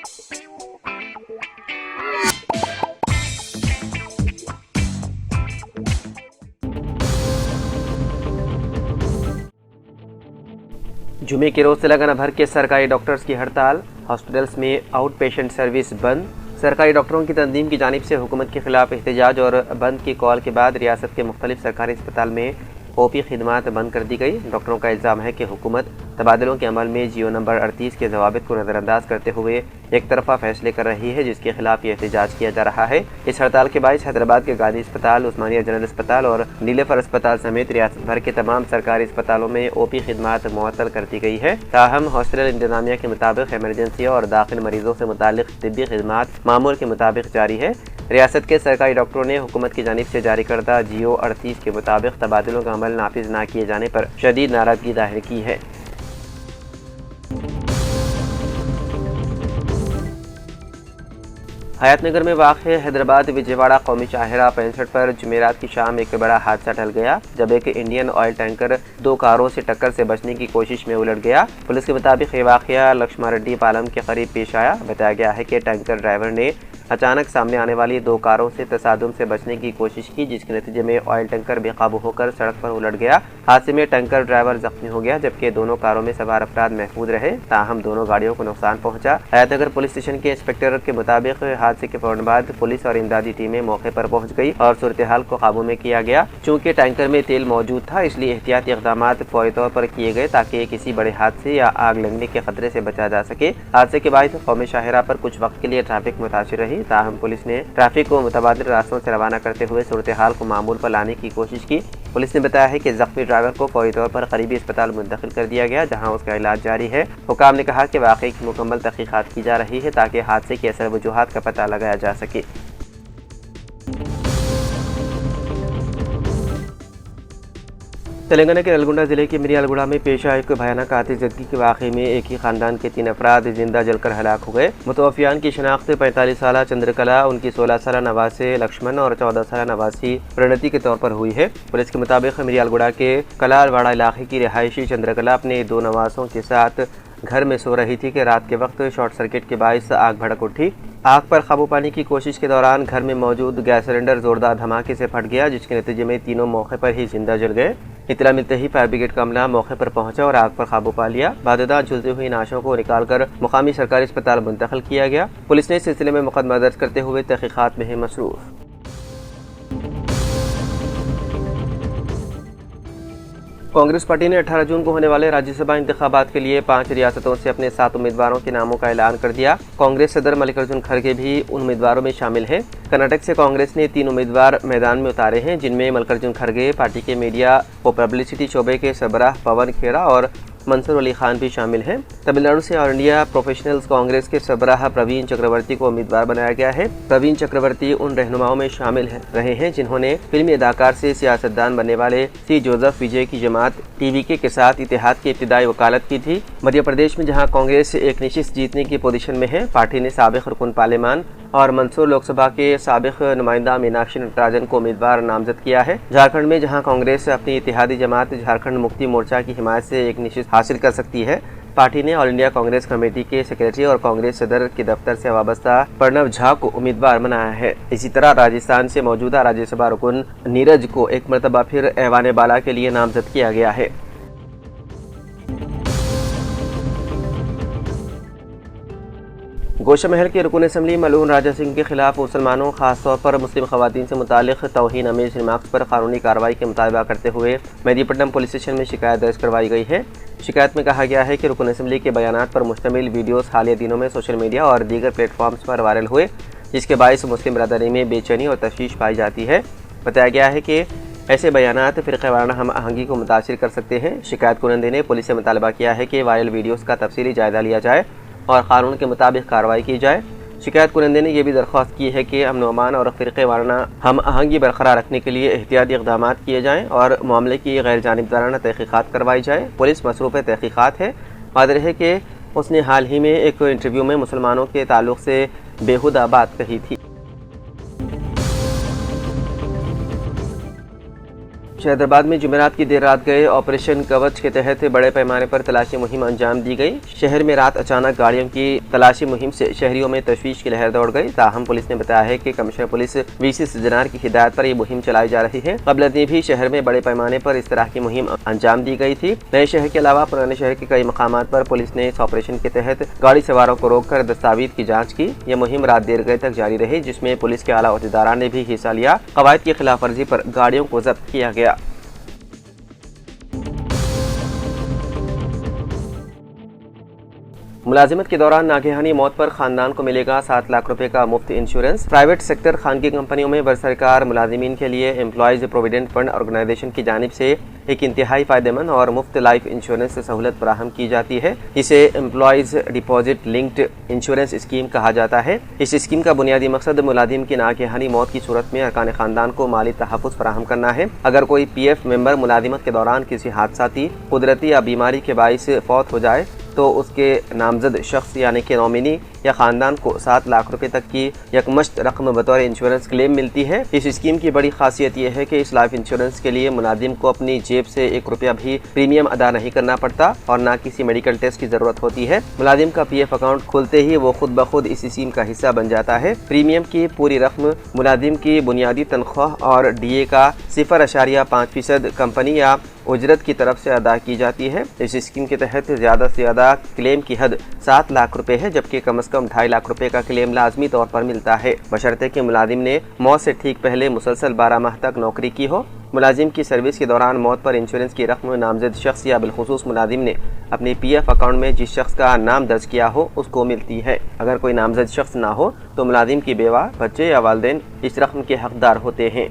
जुमे के रोज तेलंगाना भर के सरकारी डॉक्टर्स की हड़ताल, हॉस्पिटल्स में आउट पेशेंट सर्विस बंद। सरकारी डॉक्टरों की तंजीम की जानिब से हुकूमत के खिलाफ एहतजाज और बंद की कॉल के बाद रियासत के मुख्तलिफ सरकारी अस्पताल में ओपी खिदमात बंद कर दी गई। डॉक्टरों का इल्ज़ाम है कि हुकूमत तबादलों के अमल में जियो नंबर 38 के जवाबित को नज़रअंदाज करते हुए एक तरफा फैसले कर रही है, जिसके खिलाफ ये एहतजाज किया जा रहा है। इस हड़ताल के बायस हैदराबाद के गांधी अस्पताल, उस्मानिया जनरल अस्पताल और नीलेफर अस्पताल समेत रियासत भर के तमाम सरकारी अस्पतालों में ओपी खिदमात मुअत्तल कर दी गई है। ताहम हॉस्पिटल इंतजामिया के मुताबिक इमरजेंसी और दाखिल मरीजों से मुताल्लिक तिब्बी खिदमात मामूल के मुताबिक जारी है। रियासत के सरकारी डॉक्टरों ने हुकूमत की जानिब से जारी करदा जियो 38 के मुताबिक तबादलों का अमल नाफिज न किए जाने पर शदीद नाराजगी जाहिर की है। हयातनगर में वाक़े हैदराबाद विजयवाड़ा कौमी शाहरा 65 पर जुमेरात की शाम एक बड़ा हादसा टल गया, जब एक इंडियन ऑयल टैंकर दो कारों से टक्कर से बचने की कोशिश में उलट गया। पुलिस के मुताबिक ये वाक़या लक्ष्मारेड्डी पालम के करीब पेश आया। बताया गया है कि टैंकर ड्राइवर ने अचानक सामने आने वाली दो कारों से तसादुम से बचने की कोशिश की, जिसके नतीजे में ऑयल टैंकर बेकाबू होकर सड़क पर उलट गया। हादसे में टैंकर ड्राइवर जख्मी हो गया, जबकि दोनों कारों में सवार अफराद महफूज रहे। ताहम दोनों गाड़ियों को नुकसान पहुंचा। हयातनगर पुलिस स्टेशन के इंस्पेक्टर के मुताबिक हादसे के फौरन बाद पुलिस और इमदादी टीमें मौके पर पहुंच गई और सूरत हाल को काबू में किया गया। चूँकि टैंकर में तेल मौजूद था, इसलिए एहतियाती इक़दाम फौरी तौर पर किए गए ताकि किसी बड़े हादसे या आग लगने के खतरे से बचा जा सके। हादसे के बाद कौमी शाहरा पर कुछ वक्त के लिए ट्रैफिक मुतासिर रही। ताहम पुलिस ने ट्रैफिक को मुतबादिल रास्तों से रवाना करते हुए सूरत हाल को मामूल पर लाने की कोशिश की। पुलिस ने बताया है कि जख्मी ड्राइवर को फौरी तौर पर करीबी अस्पताल मुंतकिल कर दिया गया, जहां उसका इलाज जारी है। हुकाम ने कहा कि वाक़े की मुकम्मल तहकीकात की जा रही है ताकि हादसे के असल वजूहात का पता लगाया जा सके। तेलंगाना के नलगोंडा जिले के मिर्यालगुड़ा में पेश आए एक भयानक आतिशबाजी के वाक़े में एक ही खानदान के 3 अफराद जिंदा जलकर हलाक हो गए। मुतवफ़ियान की शनाख्त 45 साला चंद्रकला, उनकी 16 साला नवासे लक्ष्मण और 14 साला नवासी प्रणति के तौर पर हुई है। पुलिस के मुताबिक मिर्यालगुड़ा के कलालवाड़ा इलाके की रिहायशी चंद्रकला अपने 2 नवासों के साथ घर में सो रही थी कि रात के वक्त शॉर्ट सर्किट के बायस आग भड़क उठी। आग पर काबू पाने की कोशिश के दौरान घर में मौजूद गैस सिलेंडर जोरदार धमाके से फट गया, जिसके नतीजे में तीनों मौके पर ही जिंदा जल गए। इतला मिलते ही फायर ब्रिगेड का अमला मौके पर पहुंचा और आग पर काबू पा लिया। बाददार झुलती हुई नाशों को निकालकर मुकामी सरकारी अस्पताल मुंतकिल किया गया। पुलिस ने इस सिलसिले में मुकदमा दर्ज करते हुए तहकीकात में है मसरूफ। कांग्रेस पार्टी ने 18 जून को होने वाले राज्यसभा इंतखाबात के लिए 5 रियासतों से अपने 7 उम्मीदवारों के नामों का ऐलान कर दिया। कांग्रेस सदर मल्लिकार्जुन खड़गे भी उन उम्मीदवारों में शामिल हैं। कर्नाटक से कांग्रेस ने 3 उम्मीदवार मैदान में उतारे हैं, जिनमें मल्लिकार्जुन खड़गे, पार्टी के मीडिया व पब्लिसिटी शोबे के सरबराह पवन खेरा और मंसूर अली खान भी शामिल हैं। तमिलनाडु से ऑल इंडिया प्रोफेशनल्स कांग्रेस के सरबराह प्रवीण चक्रवर्ती को उम्मीदवार बनाया गया है। प्रवीण चक्रवर्ती उन रहनुमाओं में शामिल रहे हैं जिन्होंने फिल्मी अदाकार से सियासतदान बनने वाले सी जोसेफ विजय की जमात टीवीके के साथ इत्तेहाद की इब्तिदाई वकालत की थी। मध्य प्रदेश में जहां कांग्रेस एक नशिस्त जीतने की पोजीशन में है, पार्टी ने साबिक रुकन पार्लियामान और मंदसौर लोकसभा के साबिक नुमाइंदा मीनाक्षी नटराजन को उम्मीदवार नामजद किया है। झारखंड में जहां कांग्रेस अपनी इत्तेहादी जमात झारखंड मुक्ति मोर्चा की हिमायत से एक नशिस्त हासिल कर सकती है, पार्टी ने ऑल इंडिया कांग्रेस कमेटी के सेक्रेटरी और कांग्रेस सदर के दफ्तर से वाबस्ता प्रणव झा को उम्मीदवार बनाया है। इसी तरह राजस्थान से मौजूदा राज्यसभा रुकन नीरज को एक मरतबा फिर ऐवान बाला के लिए नामजद किया गया है। गोशा महल के रुकन असम्बली मलून राजा सिंह के खिलाफ मुसलमानों, खासतौर पर मुस्लिम खवातीन से मुतालिक तौहीन अमेज रिमार्क्स पर कानूनी कार्रवाई के मुतालबा करते हुए मेहदीपट्टनम पुलिस स्टेशन में शिकायत दर्ज करवाई गई है। शिकायत में कहा गया है कि रुकन असम्बली के बयानात पर मुश्तमिल वीडियोस हालिया दिनों में सोशल मीडिया और दीगर प्लेटफॉर्म्स पर वायरल हुए, जिसके बायस मुस्लिम बरादरी में बेचैनी और तशवीश पाई जाती है। बताया गया है कि ऐसे बयानात फ़िरक़ेवाराना हम आहंगी को मुतासिर कर सकते हैं। शिकायत कुनंदे ने पुलिस से मुतालबा किया है कि वायरल वीडियोज़ का तफसीली जायजा लिया जाए और कानून के मुताबिक कार्रवाई की जाए। शिकायत कुनंदे ने यह भी दरख्वास्त की है कि अमन अमान और फ़िरक़ेवाराना हम आहंगी बरकरार रखने के लिए एहतियाती इक़दाम किए जाएँ और मामले की गैर जानिबदाराना तहक़ीक़ात करवाई जाए। पुलिस मसरूफ़ तहक़ीक़ात है। वाज़ेह है कि उसने हाल ही में एक इंटरव्यू में मुसलमानों के ताल्लुक़ से बेहुदा बात कही थी। शहदराबाद में जुमेरात की देर रात गए ऑपरेशन कवच के तहत बड़े पैमाने पर तलाशी मुहिम अंजाम दी गई। शहर में रात अचानक गाड़ियों की तलाशी मुहिम से शहरियों में तशवीश की लहर दौड़ गई। ताहम पुलिस ने बताया है कि कमिश्नर पुलिस वीसी सजनार की हिदायत पर यह मुहिम चलाई जा रही है। कबल भी शहर में बड़े पैमाने पर इस तरह की मुहिम अंजाम दी गई थी। नए शहर के अलावा पुराने शहर के कई मकामात पर पुलिस ने इस ऑपरेशन के तहत गाड़ी सवारों को रोककर दस्तावेज की जाँच की। यह मुहिम रात देर गए तक जारी रही, जिसमें पुलिस के आला अहदेदारान ने भी हिस्सा लिया। कवायद की खिलाफ वर्जी पर गाड़ियों को जब्त किया गया। मुलाजिमत के दौरान नागहानी मौत पर खानदान को मिलेगा 7 लाख रुपए का मुफ्त इंश्योरेंस। प्राइवेट सेक्टर खानगी कंपनियों में बरसरकार मुलाजिमीन के लिए एम्प्लॉयज प्रोविडेंट फंड ऑर्गेनाइजेशन की जानिब से एक इंतहाई फायदेमंद और मुफ्त लाइफ इंश्योरेंस सहूलत फराहम की जाती है। इसे employees deposit linked insurance scheme कहा जाता है। इस स्कीम का बुनियादी मकसद मुलाजिम की नागहानी मौत की सूरत में अरकान खानदान को माली तहफ़्फ़ुज़ फराहम करना है। अगर कोई PF मेंबर मुलाजिमत के दौरान किसी हादसाती, कुदरती या बीमारी के बाइस फौत हो जाए तो उसके नामजद शख्स यानी कि नॉमिनी या खानदान को 7 लाख रुपए तक की यकमश्त रकम बतौर इंश्योरेंस क्लेम मिलती है। इस स्कीम की बड़ी खासियत यह है कि इस लाइफ इंश्योरेंस के लिए मुलाजिम को अपनी जेब से 1 रुपया भी प्रीमियम अदा नहीं करना पड़ता और न किसी मेडिकल टेस्ट की जरूरत होती है। मुलाजिम का PF अकाउंट खुलते ही वो खुद ब खुद इस स्कीम का हिस्सा बन जाता है। प्रीमियम की पूरी रकम मुलाजिम की बुनियादी तनख्वाह और DA का 0.5% कंपनी या उजरत की तरफ से अदा की जाती है। इस स्कीम के तहत ज्यादा से ज्यादा क्लेम की हद 7 लाख रुपए है, जबकि कम से कम 2.5 लाख रुपए का क्लेम लाजमी तौर पर मिलता है, बशर्ते कि मुलाजिम ने मौत से ठीक पहले मुसलसल 12 माह तक नौकरी की हो। मुलाजिम की सर्विस के दौरान मौत पर इंश्योरेंस की रकम नामजद शख्स या बिलखुसूस मुलाजिम ने अपने PF अकाउंट में जिस शख्स का नाम दर्ज किया हो उसको मिलती है। अगर कोई नामजद शख्स ना हो तो मुलाजिम की बेवा, बच्चे या वालिदैन इस रकम के हकदार होते हैं।